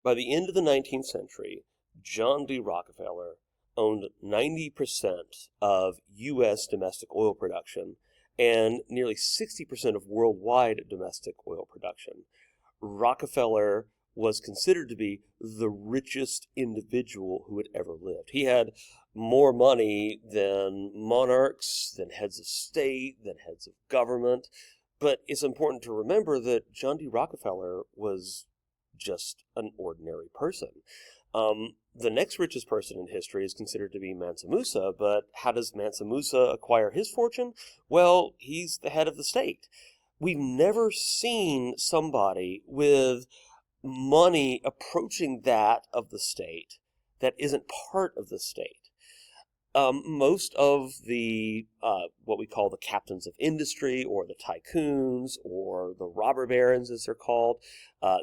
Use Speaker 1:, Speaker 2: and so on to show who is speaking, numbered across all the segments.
Speaker 1: By the end of the 19th century, John D. Rockefeller owned 90% of U.S. domestic oil production and nearly 60% of worldwide domestic oil production. Rockefeller was considered to be the richest individual who had ever lived. He had more money than monarchs, than heads of state, than heads of government. But it's important to remember that John D. Rockefeller was just an ordinary person. The next richest person in history is considered to be Mansa Musa, but how does Mansa Musa acquire his fortune? Well, he's the head of the state. We've never seen somebody with money approaching that of the state that isn't part of the state. Most of the, what we call the captains of industry, or the tycoons, or the robber barons as they're called,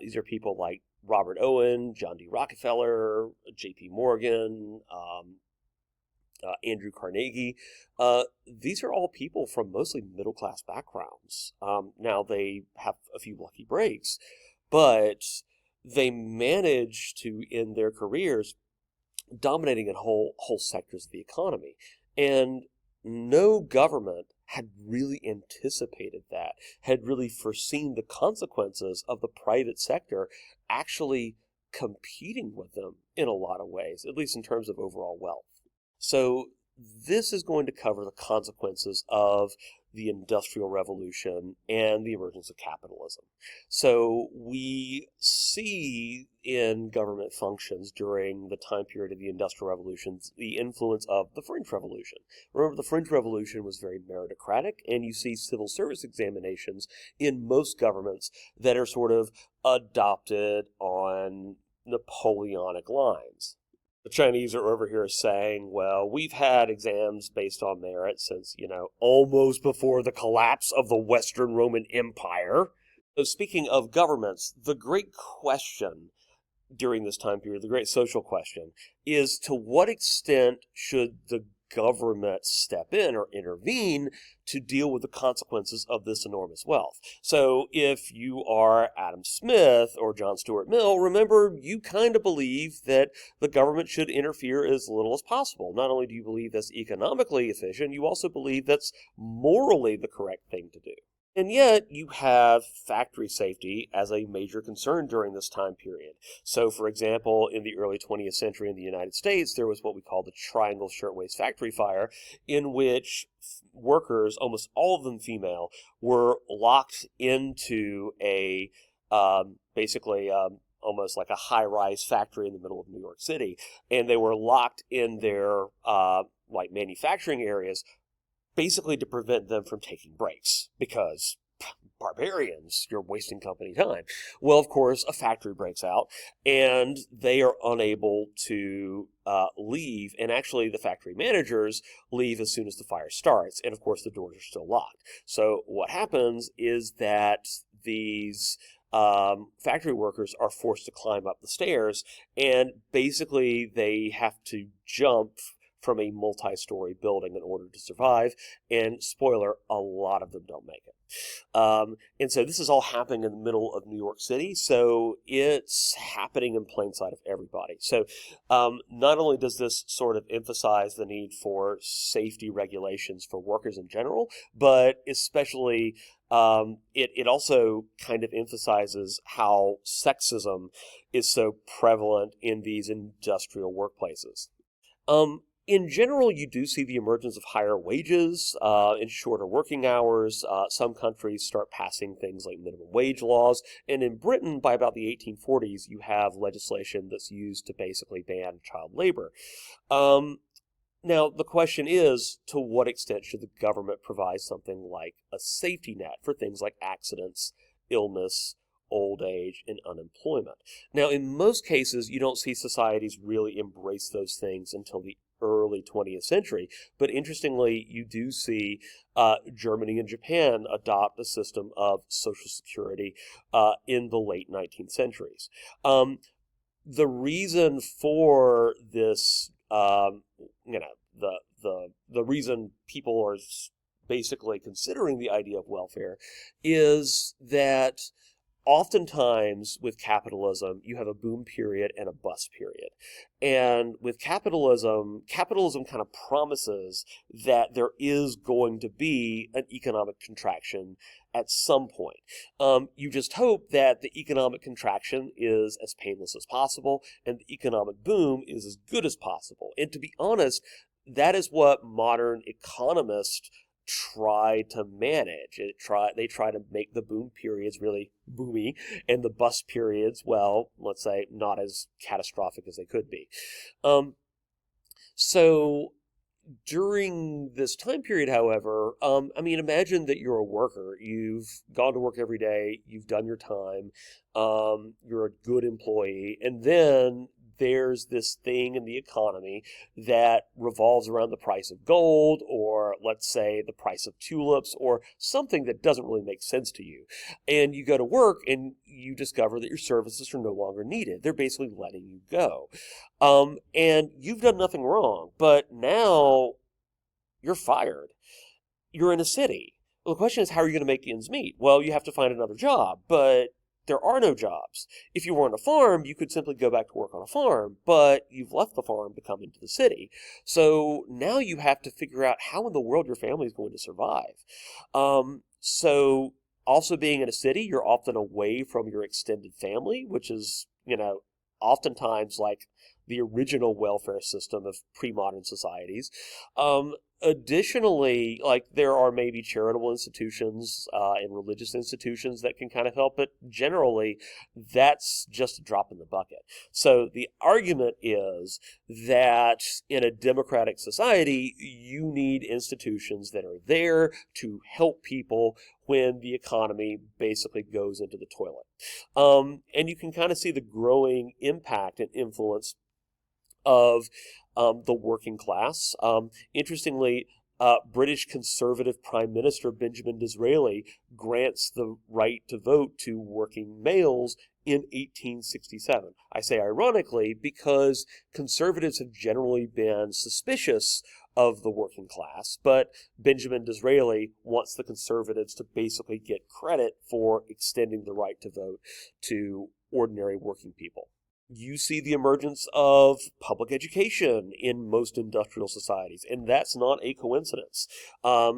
Speaker 1: these are people like Robert Owen, John D. Rockefeller, J.P. Morgan, Andrew Carnegie. These are all people from mostly middle-class backgrounds. Now, they have a few lucky breaks, but they manage to end their careers dominating in whole sectors of the economy. And no government had really anticipated that, had really foreseen the consequences of the private sector actually competing with them in a lot of ways, at least in terms of overall wealth. So this is going to cover the consequences of the Industrial Revolution and the emergence of capitalism. So we see in government functions during the time period of the Industrial Revolution the influence of the French Revolution. Remember, the French Revolution was very meritocratic, and you see civil service examinations in most governments that are sort of adopted on Napoleonic lines. The Chinese are over here saying, well, we've had exams based on merit since, almost before the collapse of the Western Roman Empire. So speaking of governments, the great question during this time period, the great social question, is to what extent should the government step in or intervene to deal with the consequences of this enormous wealth? So if you are Adam Smith or John Stuart Mill, remember, you kind of believe that the government should interfere as little as possible. Not only do you believe that's economically efficient, you also believe that's morally the correct thing to do. And yet, you have factory safety as a major concern during this time period. So, for example, in the early 20th century in the United States, there was what we call the Triangle Shirtwaist Factory Fire, in which workers, almost all of them female, were locked into a basically almost like a high-rise factory in the middle of New York City. And they were locked in their manufacturing areas, basically to prevent them from taking breaks, because barbarians, you're wasting company time. Well, of course, a factory breaks out, and they are unable to leave, and actually the factory managers leave as soon as the fire starts, and of course the doors are still locked. So what happens is that these factory workers are forced to climb up the stairs, and basically they have to jump from a multi-story building in order to survive, and spoiler, a lot of them don't make it. And so this is all happening in the middle of New York City, so it's happening in plain sight of everybody. So not only does this sort of emphasize the need for safety regulations for workers in general, but especially it also kind of emphasizes how sexism is so prevalent in these industrial workplaces. In general, you do see the emergence of higher wages and shorter working hours. Some countries start passing things like minimum wage laws. And in Britain, by about the 1840s, you have legislation that's used to basically ban child labor. Now, the question is, to what extent should the government provide something like a safety net for things like accidents, illness, old age, and unemployment? Now, in most cases, you don't see societies really embrace those things until the early 20th century. But interestingly, you do see Germany and Japan adopt a system of Social Security in the late 19th centuries. The reason for this, the reason people are basically considering the idea of welfare is that oftentimes with capitalism, you have a boom period and a bust period. And with capitalism kind of promises that there is going to be an economic contraction at some point. You just hope that the economic contraction is as painless as possible and the economic boom is as good as possible. And to be honest, that is what modern economists try to manage. They try to make the boom periods really boomy and the bust periods, well, let's say not as catastrophic as they could be. So during this time period, however, imagine that you're a worker. You've gone to work every day. You've done your time. You're a good employee. And then there's this thing in the economy that revolves around the price of gold, or let's say the price of tulips, or something that doesn't really make sense to you. And you go to work and you discover that your services are no longer needed. They're basically letting you go. And you've done nothing wrong, but now you're fired. You're in a city. Well, the question is, how are you going to make ends meet? Well, you have to find another job, but there are no jobs. If you were on a farm, you could simply go back to work on a farm, but you've left the farm to come into the city. So now you have to figure out how in the world your family is going to survive. So also being in a city, you're often away from your extended family, which is, oftentimes like the original welfare system of pre-modern societies. Additionally, like there are maybe charitable institutions and religious institutions that can kind of help, but generally that's just a drop in the bucket. So the argument is that in a democratic society, you need institutions that are there to help people when the economy basically goes into the toilet. And you can kind of see the growing impact and influence of the working class. Interestingly, British Conservative Prime Minister Benjamin Disraeli grants the right to vote to working males in 1867. I say ironically because conservatives have generally been suspicious of the working class, but Benjamin Disraeli wants the conservatives to basically get credit for extending the right to vote to ordinary working people. You see the emergence of public education in most industrial societies, and that's not a coincidence.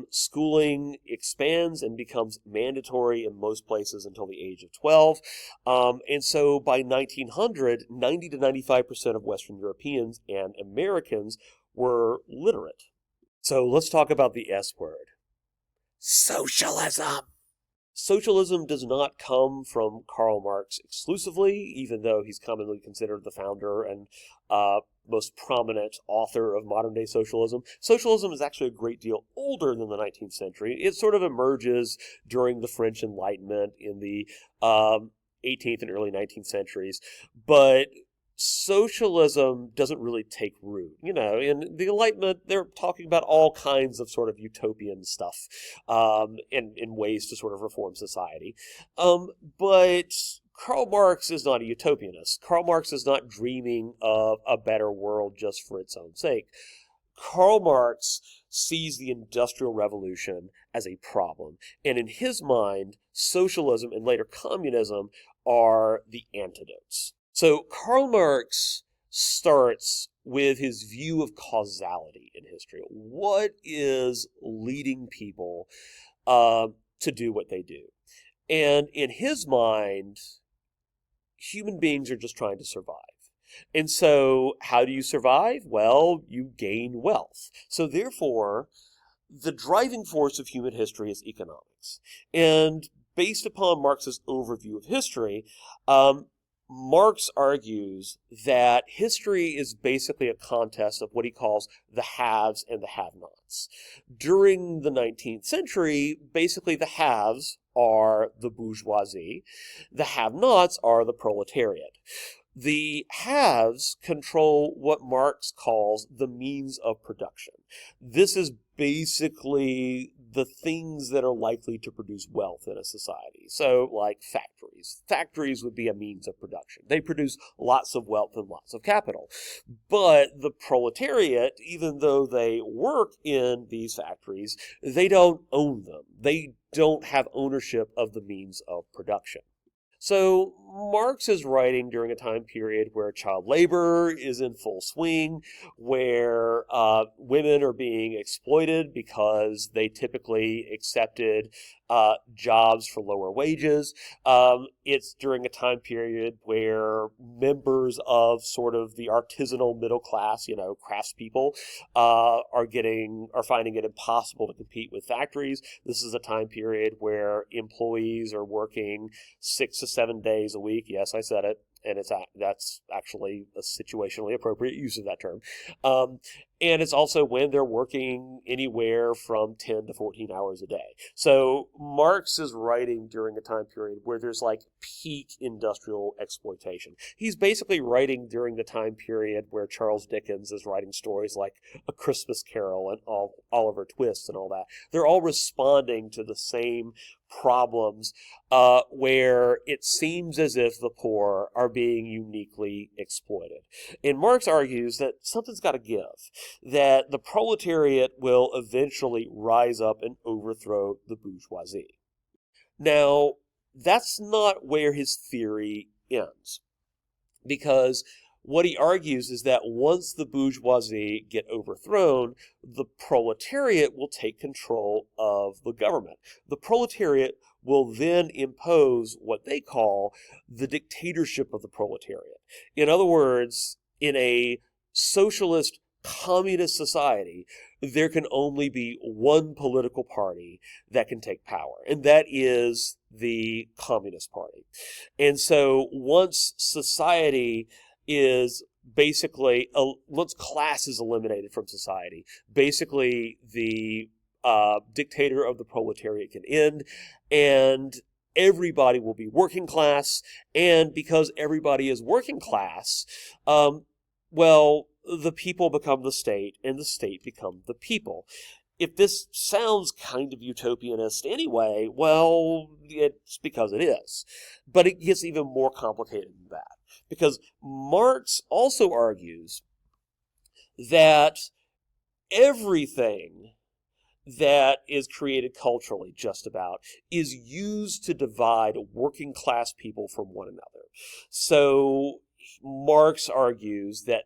Speaker 1: Schooling expands and becomes mandatory in most places until the age of 12. And so by 1900, 90 to 95% of Western Europeans and Americans were literate. So let's talk about the S word. Socialism. Socialism does not come from Karl Marx exclusively, even though he's commonly considered the founder and most prominent author of modern-day socialism. Socialism is actually a great deal older than the 19th century. It sort of emerges during the French Enlightenment in the 18th and early 19th centuries, but socialism doesn't really take root. In the Enlightenment, they're talking about all kinds of sort of utopian stuff in ways to sort of reform society. But Karl Marx is not a utopianist. Karl Marx is not dreaming of a better world just for its own sake. Karl Marx sees the Industrial Revolution as a problem, and in his mind, socialism and later communism are the antidotes. So Karl Marx starts with his view of causality in history. What is leading people to do what they do? And in his mind, human beings are just trying to survive. And so how do you survive? Well, you gain wealth. So therefore, the driving force of human history is economics. And based upon Marx's overview of history, Marx argues that history is basically a contest of what he calls the haves and the have-nots. During the 19th century, basically the haves are the bourgeoisie, the have-nots are the proletariat. The haves control what Marx calls the means of production. This is basically the things that are likely to produce wealth in a society. So, like factories. Factories would be a means of production. They produce lots of wealth and lots of capital. But the proletariat, even though they work in these factories, they don't own them. They don't have ownership of the means of production. So Marx is writing during a time period where child labor is in full swing, where women are being exploited because they typically accepted jobs for lower wages. It's during a time period where members of sort of the artisanal middle class, craftspeople, are finding it impossible to compete with factories. This is a time period where employees are working 6 to 7 days a week. Yes, I said it, and that's actually a situationally appropriate use of that term. And it's also when they're working anywhere from 10 to 14 hours a day. So Marx is writing during a time period where there's like peak industrial exploitation. He's basically writing during the time period where Charles Dickens is writing stories like A Christmas Carol and Oliver Twist and all that. They're all responding to the same problems where it seems as if the poor are being uniquely exploited. And Marx argues that something's got to give, that the proletariat will eventually rise up and overthrow the bourgeoisie. Now, that's not where his theory ends, because what he argues is that once the bourgeoisie get overthrown, the proletariat will take control of the government. The proletariat will then impose what they call the dictatorship of the proletariat. In other words, in a socialist communist society, there can only be one political party that can take power, and that is the Communist Party. And so once society is basically, once class is eliminated from society, basically the dictator of the proletariat can end, and everybody will be working class. And because everybody is working class, well, the people become the state, and the state become the people. If this sounds kind of utopianist anyway, well, it's because it is. But it gets even more complicated than that, because Marx also argues that everything that is created culturally, just about, is used to divide working class people from one another. So Marx argues that,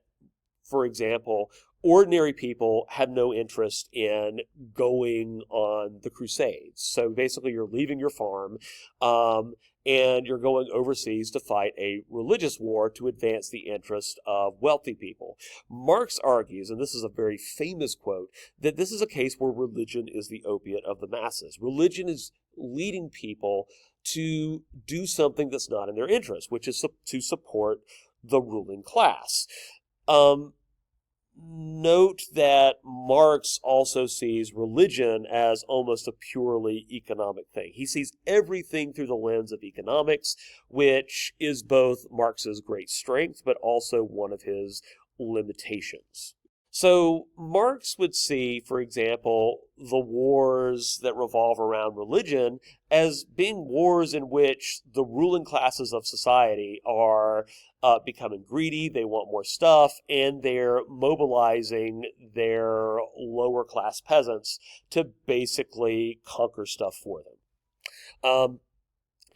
Speaker 1: for example, ordinary people have no interest in going on the Crusades. So basically you're leaving your farm and you're going overseas to fight a religious war to advance the interest of wealthy people. Marx argues, and this is a very famous quote, that this is a case where religion is the opiate of the masses. Religion is leading people to do something that's not in their interest, which is to support the ruling class. Note that Marx also sees religion as almost a purely economic thing. He sees everything through the lens of economics, which is both Marx's great strength, but also one of his limitations. So Marx would see, for example, the wars that revolve around religion as being wars in which the ruling classes of society are becoming greedy, they want more stuff, and they're mobilizing their lower class peasants to basically conquer stuff for them.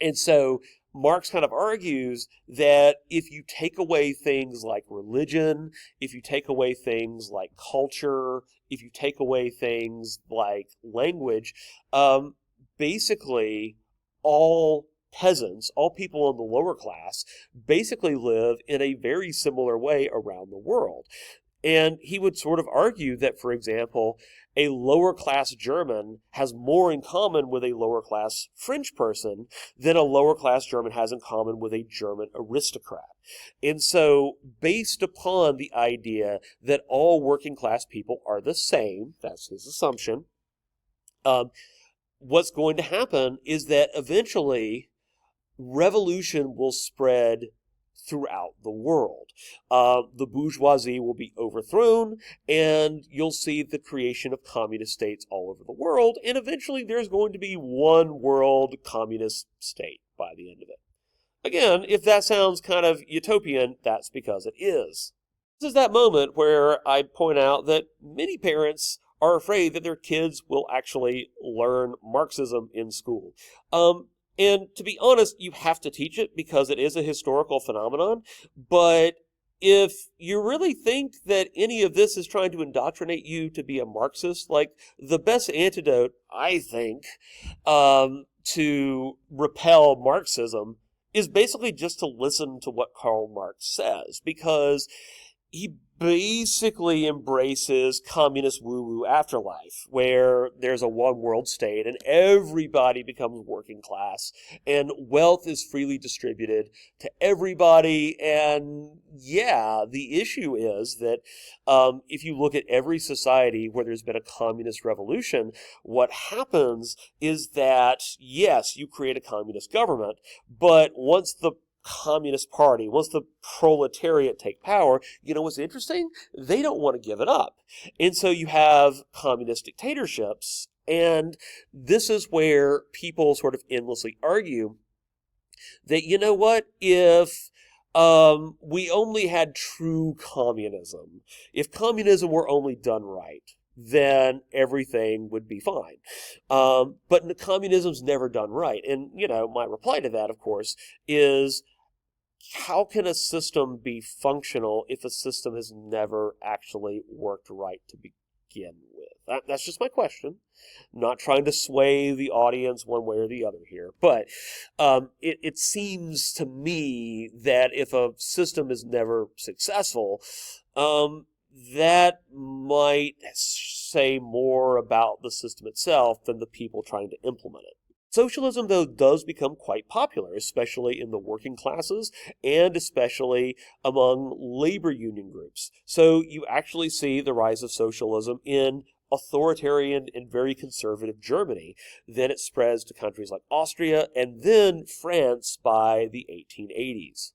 Speaker 1: And so Marx kind of argues that if you take away things like religion, if you take away things like culture, if you take away things like language, basically all peasants, all people in the lower class, basically live in a very similar way around the world. And he would sort of argue that, for example, a lower class German has more in common with a lower class French person than a lower class German has in common with a German aristocrat. And so, based upon the idea that all working class people are the same, that's his assumption, what's going to happen is that eventually revolution will spread throughout the world. The bourgeoisie will be overthrown, and you'll see the creation of communist states all over the world, and eventually there's going to be one world communist state by the end of it. Again, if that sounds kind of utopian, that's because it is. This is that moment where I point out that many parents are afraid that their kids will actually learn Marxism in school. And to be honest, you have to teach it because it is a historical phenomenon. But if you really think that any of this is trying to indoctrinate you to be a Marxist, like the best antidote, I think, to repel Marxism is basically just to listen to what Karl Marx says, because he basically embraces communist woo-woo afterlife, where there's a one world state and everybody becomes working class and wealth is freely distributed to everybody. And yeah, the issue is that if you look at every society where there's been a communist revolution, what happens is that, yes, you create a communist government, but once the Communist Party, once the proletariat take power, you know what's interesting? They don't want to give it up. And so you have communist dictatorships, and this is where people sort of endlessly argue that, you know what, if we only had true communism, if communism were only done right, then everything would be fine. But the communism's never done right. And, you know, my reply to that, of course, is how can a system be functional if a system has never actually worked right to begin with? That's just my question. I'm not trying to sway the audience one way or the other here, but it seems to me that if a system is never successful, that might say more about the system itself than the people trying to implement it. Socialism, though, does become quite popular, especially in the working classes and especially among labor union groups. So you actually see the rise of socialism in authoritarian and very conservative Germany. Then it spreads to countries like Austria and then France by the 1880s.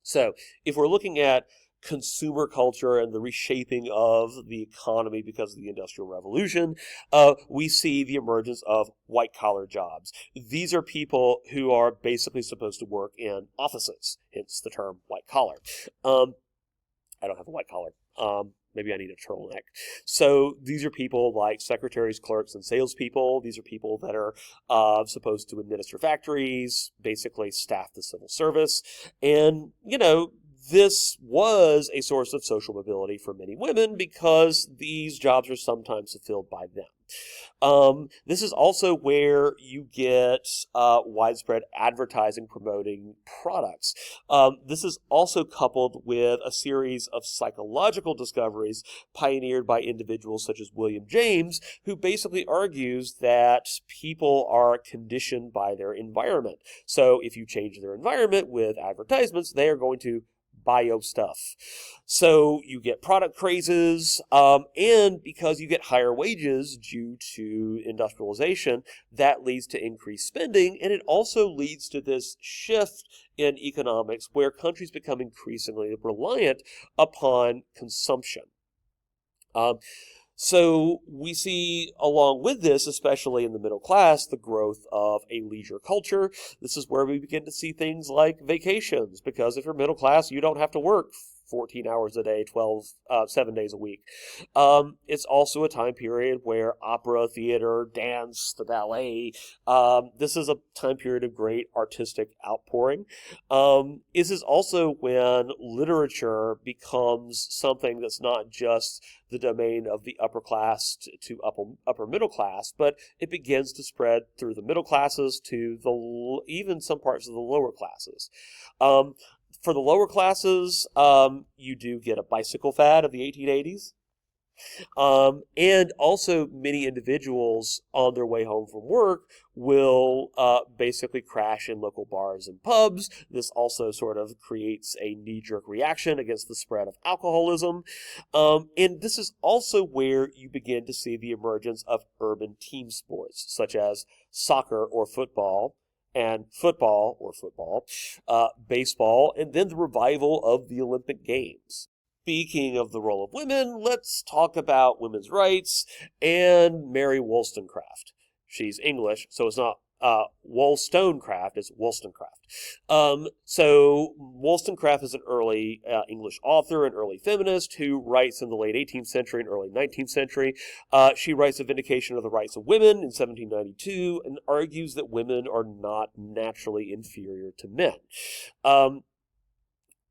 Speaker 1: So if we're looking at consumer culture and the reshaping of the economy because of the Industrial Revolution, we see the emergence of white-collar jobs. These are people who are basically supposed to work in offices, hence the term white-collar. I don't have a white collar. Maybe I need a turtleneck. So these are people like secretaries, clerks, and salespeople. These are people that are supposed to administer factories, basically staff the civil service. And, you know, this was a source of social mobility for many women because these jobs are sometimes fulfilled by them. This is also where you get widespread advertising promoting products. This is also coupled with a series of psychological discoveries pioneered by individuals such as William James, who basically argues that people are conditioned by their environment. So if you change their environment with advertisements, they are going to bio stuff. So you get product crazes, and because you get higher wages due to industrialization, that leads to increased spending, and it also leads to this shift in economics where countries become increasingly reliant upon consumption. So we see, along with this, especially in the middle class, the growth of a leisure culture. This is where we begin to see things like vacations, because if you're middle class, you don't have to work 14 hours a day, 7 days a week. It's also a time period where opera, theater, dance, the ballet, this is a time period of great artistic outpouring. This is also when literature becomes something that's not just the domain of the upper class to upper middle class, but it begins to spread through the middle classes to even some parts of the lower classes. For the lower classes, you do get a bicycle fad of the 1880s. And also many individuals on their way home from work will basically crash in local bars and pubs. This also sort of creates a knee-jerk reaction against the spread of alcoholism. And this is also where you begin to see the emergence of urban team sports, such as soccer or football, and baseball, and then the revival of the Olympic Games. Speaking of the role of women, let's talk about women's rights and Mary Wollstonecraft. She's English, so it's not Wollstonecraft is Wollstonecraft. So Wollstonecraft is an early English author, an early feminist who writes in the late 18th century and early 19th century. She writes A Vindication of the Rights of Women in 1792 and argues that women are not naturally inferior to men.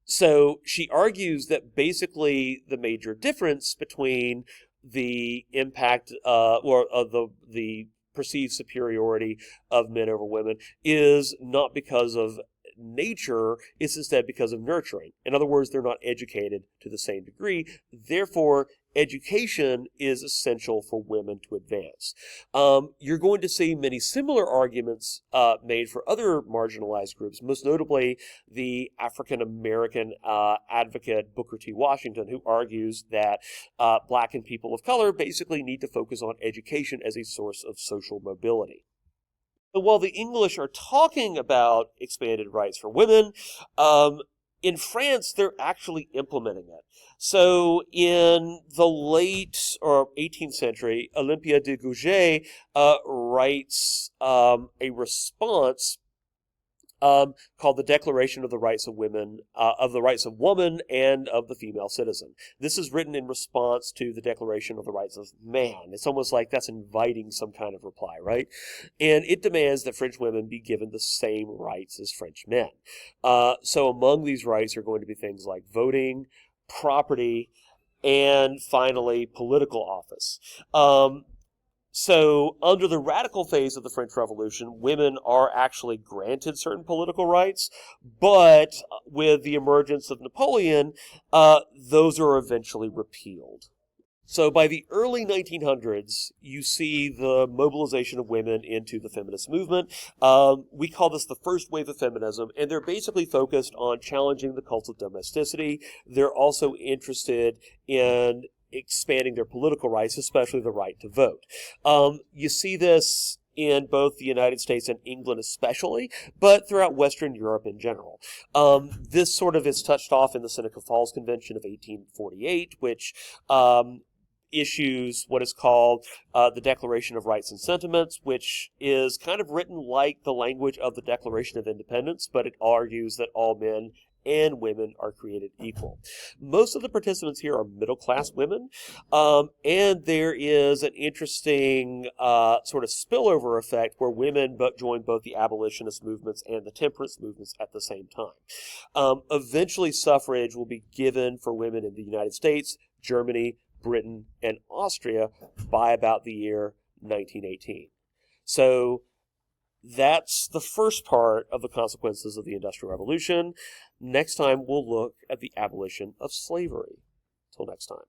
Speaker 1: So she argues that basically the major difference between the impact or of the perceived superiority of men over women is not because of nature, it's instead because of nurturing. In other words, they're not educated to the same degree. Therefore, education is essential for women to advance. You're going to see many similar arguments made for other marginalized groups, most notably the African American advocate Booker T. Washington, who argues that black and people of color basically need to focus on education as a source of social mobility. But while the English are talking about expanded rights for women, in France, they're actually implementing it. So in the late or 18th century, Olympia de Gouges writes a response called the Declaration of the Rights of Women, of the Rights of Woman and of the Female Citizen. This is written in response to the Declaration of the Rights of Man. It's almost like that's inviting some kind of reply, right? And it demands that French women be given the same rights as French men. So among these rights are going to be things like voting, property, and finally political office. So under the radical phase of the French Revolution, women are actually granted certain political rights, but with the emergence of Napoleon, those are eventually repealed. So by the early 1900s, you see the mobilization of women into the feminist movement. We call this the first wave of feminism, and they're basically focused on challenging the cult of domesticity. They're also interested in expanding their political rights, especially the right to vote. You see this in both the United States and England especially, but throughout Western Europe in general. This sort of is touched off in the Seneca Falls Convention of 1848, which issues what is called the Declaration of Rights and Sentiments, which is kind of written like the language of the Declaration of Independence, but it argues that all men and women are created equal. Most of the participants here are middle-class women, and there is an interesting sort of spillover effect where women join both the abolitionist movements and the temperance movements at the same time. Eventually, suffrage will be given for women in the United States, Germany, Britain, and Austria by about the year 1918. So that's the first part of the consequences of the Industrial Revolution. Next time, we'll look at the abolition of slavery. Till next time.